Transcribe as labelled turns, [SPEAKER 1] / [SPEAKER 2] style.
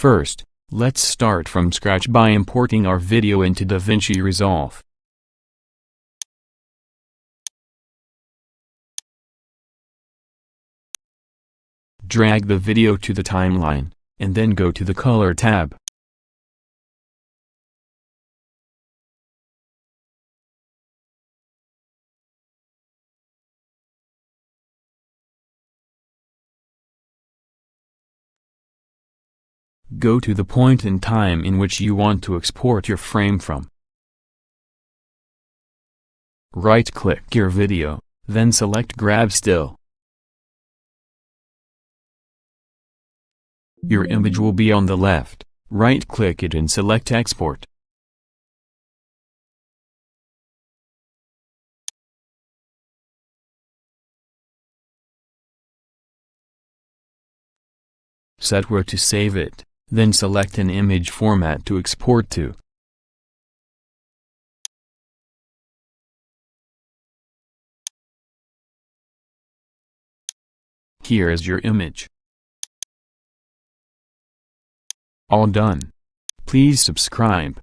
[SPEAKER 1] First, let's start from scratch by importing our video into DaVinci Resolve. Drag the video to the timeline, and then go to the Color tab. Go to the point in time in which you want to export your frame from. Right-click your video, then select Grab Still. Your image will be on the left. Right-click it and select Export. Set where to save it, then select an image format to export to. Here is your image. All done. Please subscribe.